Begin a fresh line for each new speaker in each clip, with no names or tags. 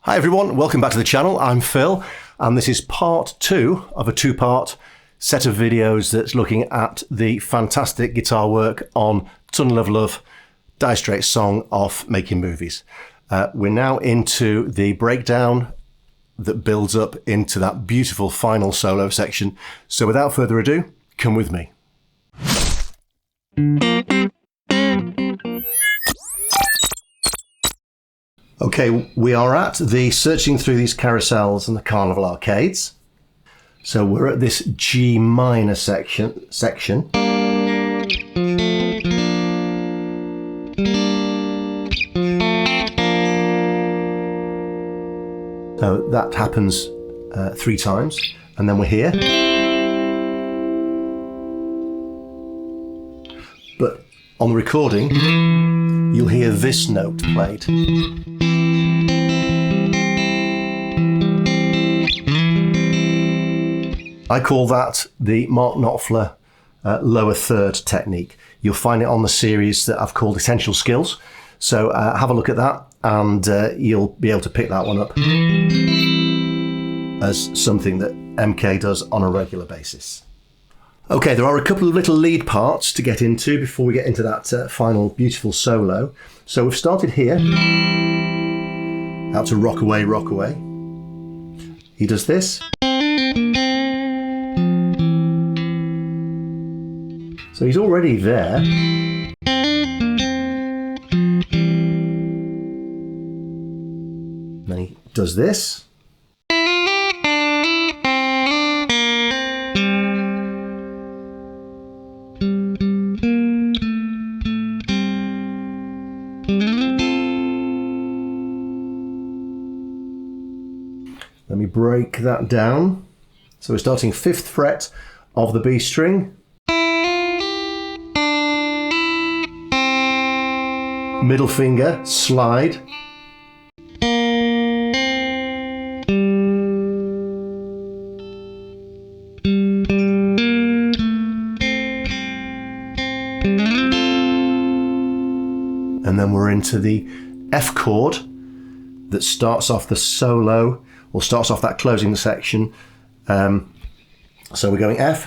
Hi everyone, welcome back to the channel. I'm Phil, and this is part 2 of a 2-part set of videos that's looking at the fantastic guitar work on Tunnel of Love, Dire Straits song off Making Movies. We're now into the breakdown that builds up into that beautiful final solo section. So without further ado, come with me. Okay, we are at the searching through these carousels and the carnival arcades. So we're at this G minor section. So that happens 3 times, and then we're here. But on the recording, you'll hear this note played. I call that the Mark Knopfler lower third technique. You'll find it on the series that I've called Essential Skills. So have a look at that, and you'll be able to pick that one up as something that MK does on a regular basis. Okay, there are a couple of little lead parts to get into before we get into that final beautiful solo. So we've started here, out to Rock Away, Rock Away. He does this. So he's already there. Then he does this. Let me break that down. So we're starting 5th fret of the B string. Middle finger, slide. And then we're into the F chord that starts off the solo, or starts off that closing section. So we're going F,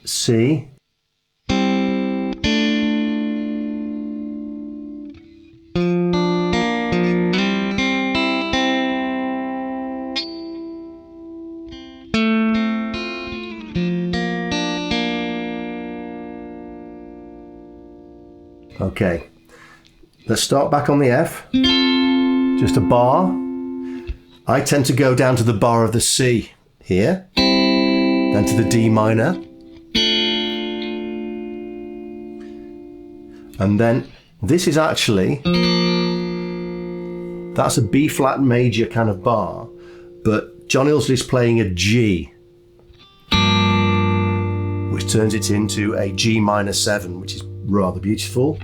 C, okay, let's start back on the F, just a bar. I tend to go down to the bar of the C here, then to the D minor, and then this is actually, that's a B flat major kind of bar, but John Ilsley's playing a G, which turns it into a G minor 7, which is rather beautiful.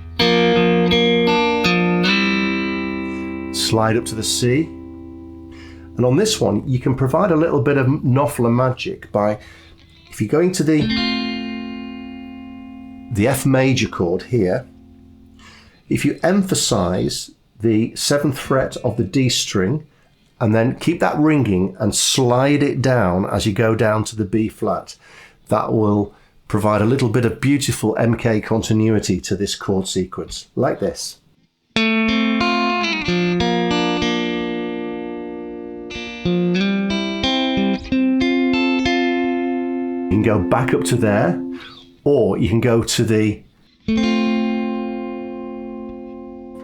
Slide up to the C, and on this one you can provide a little bit of Knopfler magic by, if you're going to the F major chord here, if you emphasize the 7th fret of the D string and then keep that ringing and slide it down as you go down to the B flat, that will provide a little bit of beautiful MK continuity to this chord sequence, like this. You can go back up to there, or you can go to the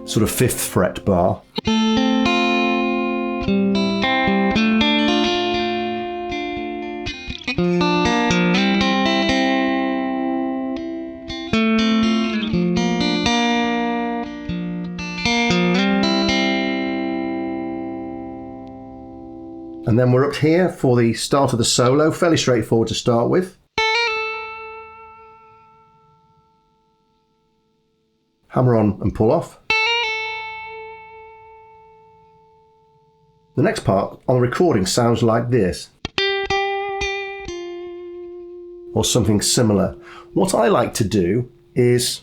sort of 5th fret bar. And then we're up here for the start of the solo, fairly straightforward to start with. Hammer on and pull off. The next part on the recording sounds like this, or something similar. What I like to do is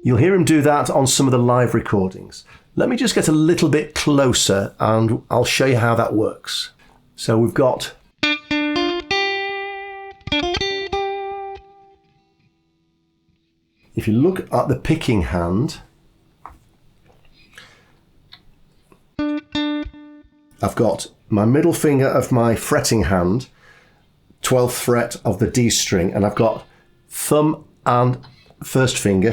You'll hear him do that on some of the live recordings. Let me just get a little bit closer and I'll show you how that works. So we've got if you look at the picking hand, I've got my middle finger of my fretting hand, 12th fret of the D string, and I've got thumb and first finger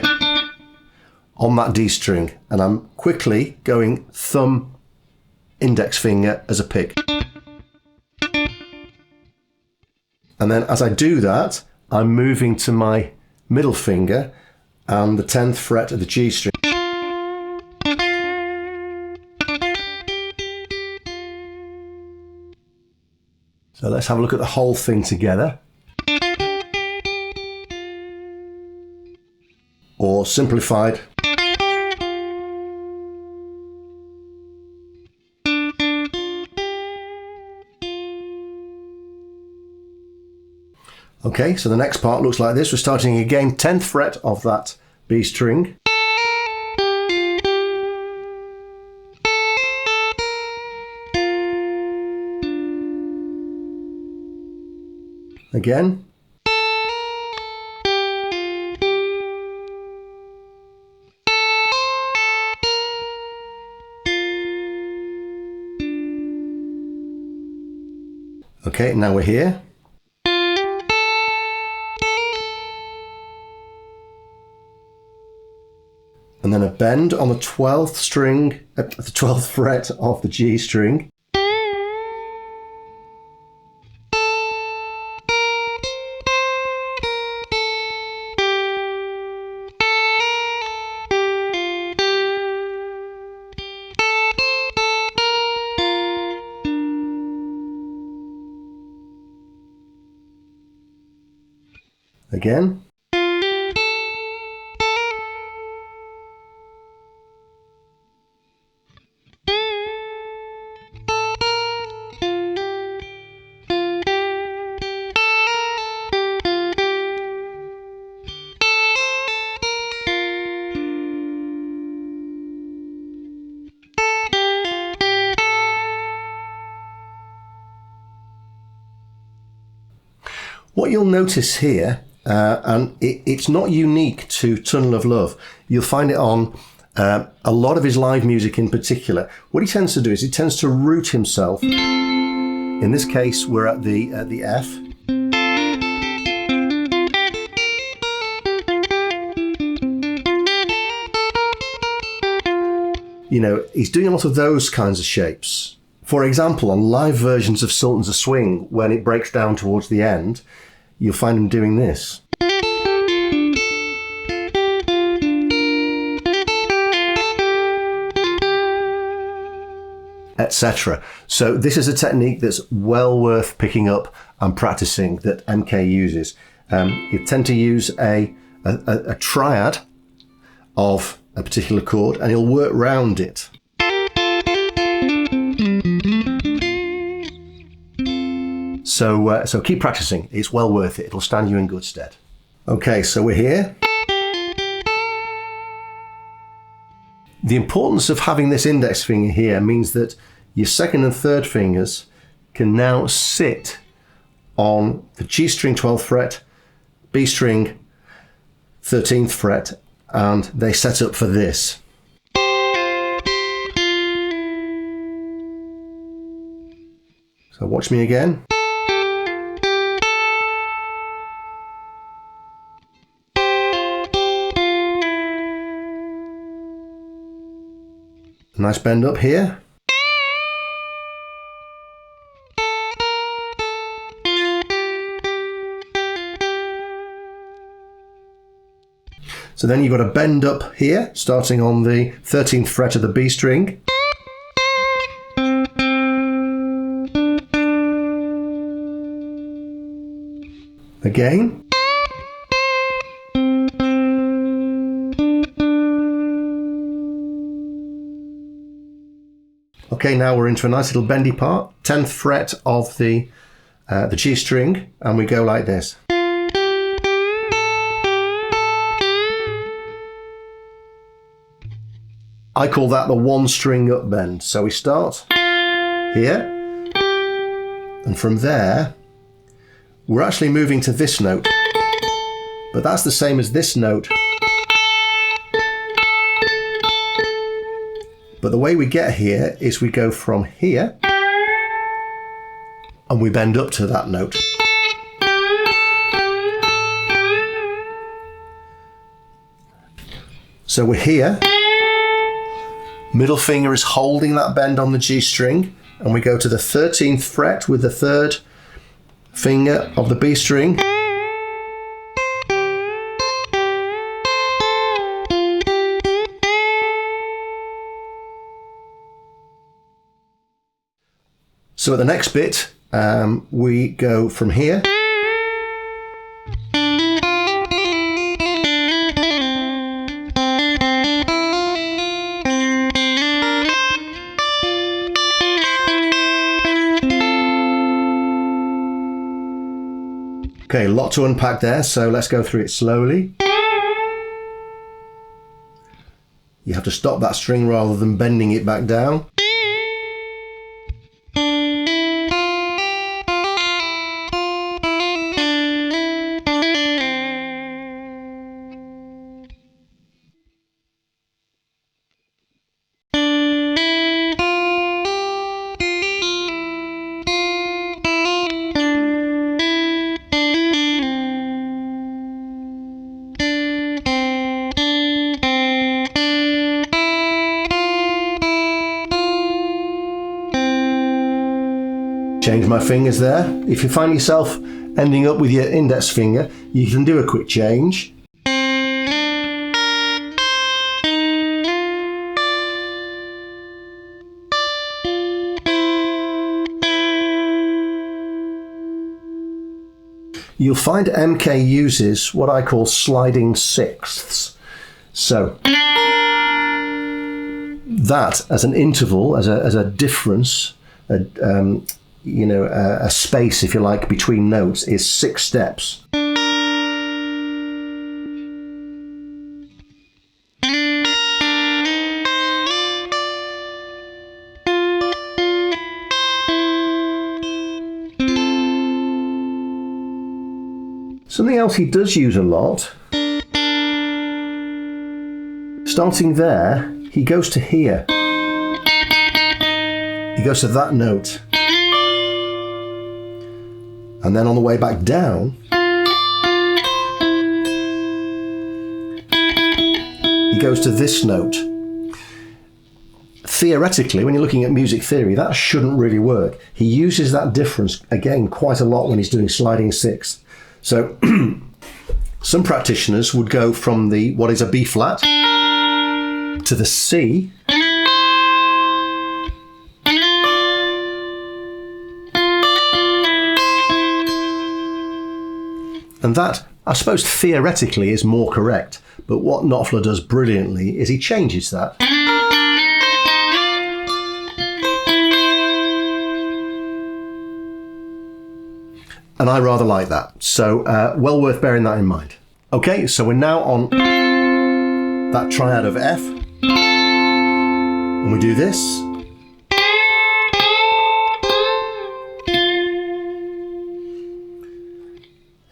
on that D string, and I'm quickly going thumb, index finger as a pick. And then as I do that, I'm moving to my middle finger and the 10th fret of the G string. So let's have a look at the whole thing together. Or simplified. Okay, so the next part looks like this. We're starting again, 10th fret of that B string. Again. Okay, now we're here. And then a bend on the 12th string, the 12th fret of the G string. Again. What you'll notice here, and it's not unique to Tunnel of Love, you'll find it on a lot of his live music in particular. What he tends to do is he tends to root himself. In this case, we're at the F. You know, he's doing a lot of those kinds of shapes. For example, on live versions of Sultans of Swing, when it breaks down towards the end, you'll find him doing this. Etc. So this is a technique that's well worth picking up and practicing that MK uses. You tend to use a triad of a particular chord and he'll work round it. So keep practicing. It's well worth it. It'll stand you in good stead. Okay, so we're here. The importance of having this index finger here means that your second and third fingers can now sit on the G string 12th fret, B string 13th fret, and they set up for this. So watch me again. Nice bend up here. So then you've got a bend up here, starting on the 13th fret of the B string. Again. Okay, now we're into a nice little bendy part, 10th fret of the G string, and we go like this. I call that the one string up bend. So we start here, and from there we're actually moving to this note, but that's the same as this note. But the way we get here is we go from here and we bend up to that note. So we're here, middle finger is holding that bend on the G string, and we go to the 13th fret with the 3rd finger of the B string. So at the next bit, we go from here Okay, a lot to unpack there, so let's go through it slowly. You have to stop that string rather than bending it back down. Change my fingers there. If you find yourself ending up with your index finger, you can do a quick change. You'll find MK uses what I call sliding sixths. So that as an interval, as a difference, a space, if you like, between notes is 6 steps. Something else he does use a lot, starting there, he goes to here. He goes to that note. And then on the way back down, he goes to this note. Theoretically, when you're looking at music theory, that shouldn't really work. He uses that difference, again, quite a lot when he's doing sliding sixths. So some practitioners would go from the what is a B flat to the C, and that, I suppose, theoretically is more correct. But what Knopfler does brilliantly is he changes that. And I rather like that. So well worth bearing that in mind. Okay, so we're now on that triad of F. And we do this.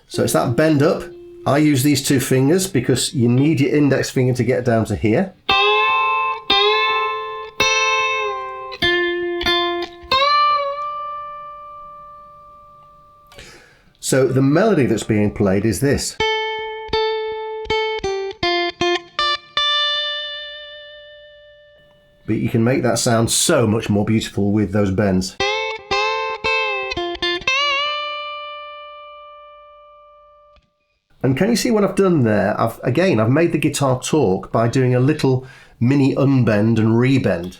So it's that bend up. I use these 2 fingers because you need your index finger to get down to here. So the melody that's being played is this. But you can make that sound so much more beautiful with those bends. And can you see what I've done there? I've made the guitar talk by doing a little mini unbend and rebend.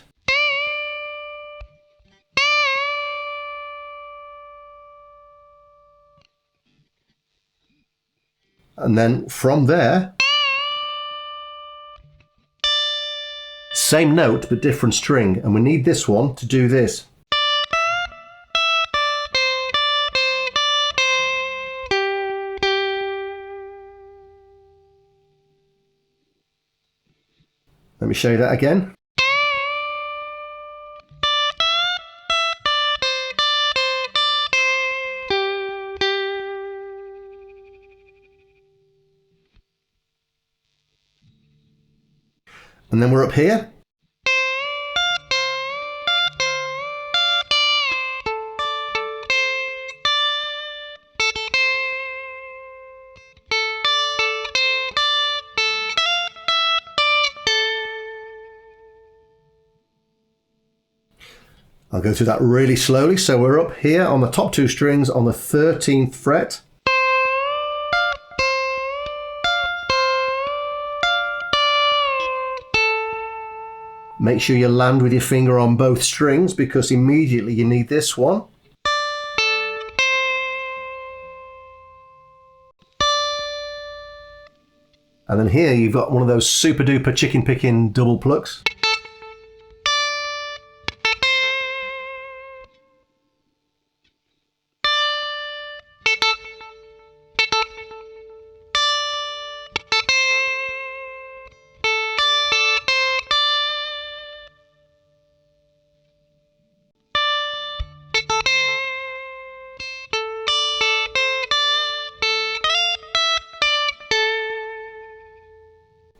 And then from there, same note but different string, and we need this one to do this. Let me show you that again. And then we're up here. I'll go through that really slowly. So we're up here on the top two strings on the 13th fret. Make sure you land with your finger on both strings because immediately you need this one. And then here you've got one of those super duper chicken picking double plucks.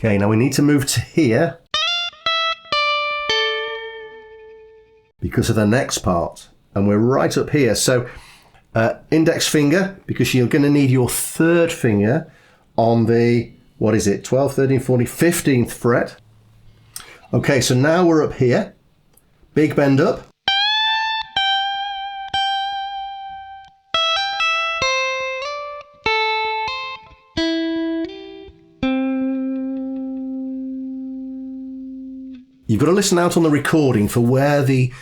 Okay, now we need to move to here because of the next part, and we're right up here. So index finger, because you're going to need your third finger on the, what is it, 12, 13, 14, 15th fret. Okay, so now we're up here, big bend up. You've got to listen out on the recording for where the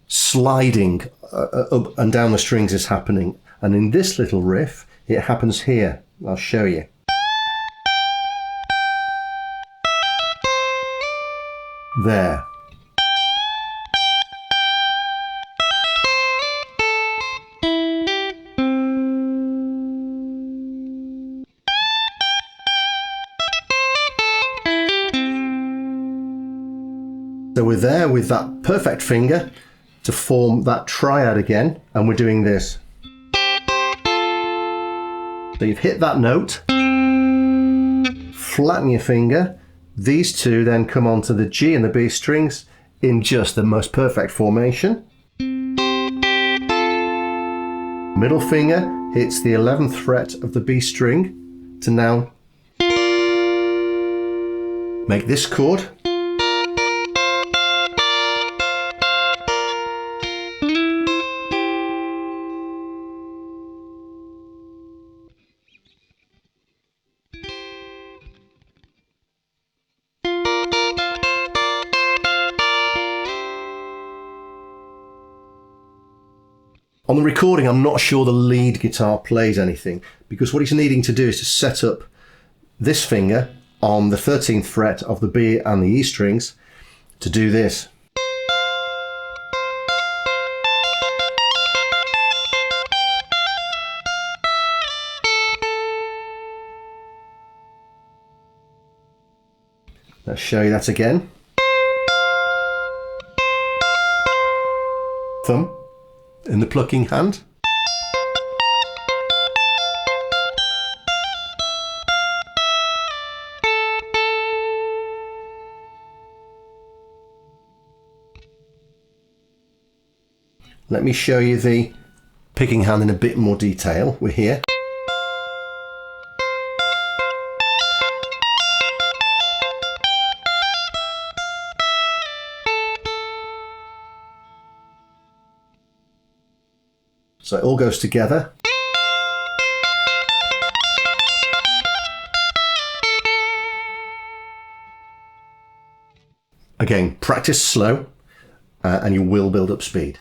sliding up and down the strings is happening. And in this little riff, it happens here. I'll show you. There. So we're there with that perfect finger to form that triad again, and we're doing this. So you've hit that note, flatten your finger, these two then come onto the G and the B strings in just the most perfect formation. Middle finger hits the 11th fret of the B string to now make this chord. On the recording, I'm not sure the lead guitar plays anything because what he's needing to do is to set up this finger on the 13th fret of the B and the E strings to do this. Let's show you that again. Thumb in the plucking hand. Let me show you the picking hand in a bit more detail. We're here. So it all goes together. Again, practice slow and you will build up speed.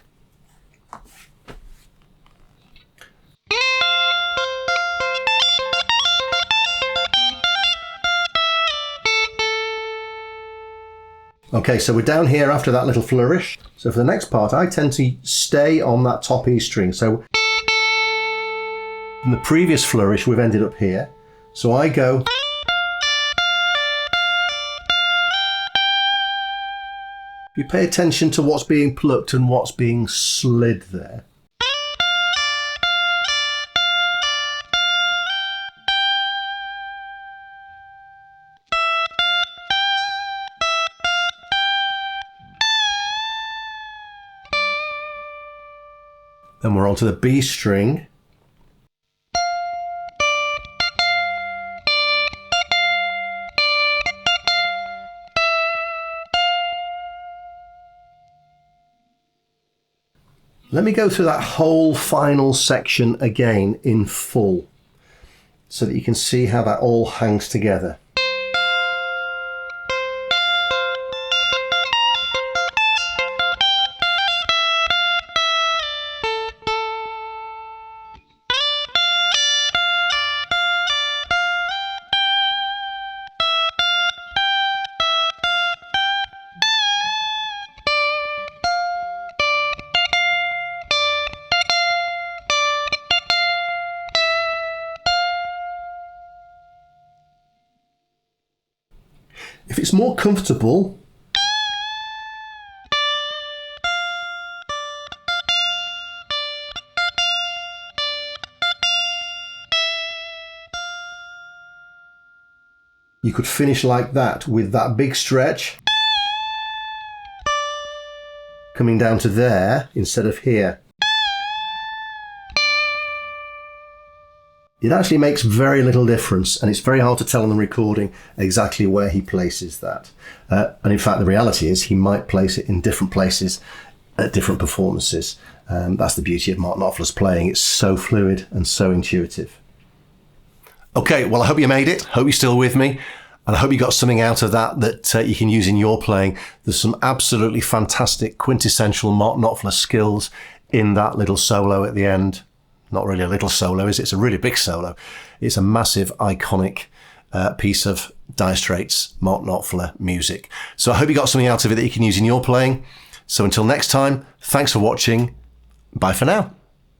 Okay, so we're down here after that little flourish. So for the next part, I tend to stay on that top E string. So in the previous flourish, we've ended up here. So I go. You pay attention to what's being plucked and what's being slid there. Then we're on to the B string. Let me go through that whole final section again in full so that you can see how that all hangs together. If it's more comfortable, you could finish like that with that big stretch coming down to there instead of here. It actually makes very little difference, and it's very hard to tell on the recording exactly where he places that. And in fact, the reality is he might place it in different places at different performances. That's the beauty of Mark Knopfler's playing. It's so fluid and so intuitive. Okay, well, I hope you made it. Hope you're still with me. And I hope you got something out of that you can use in your playing. There's some absolutely fantastic quintessential Mark Knopfler skills in that little solo at the end. Not really a little solo, is it? It's a really big solo. It's a massive, iconic piece of Dire Straits, Mark Knopfler music. So I hope you got something out of it that you can use in your playing. So until next time, thanks for watching. Bye for now.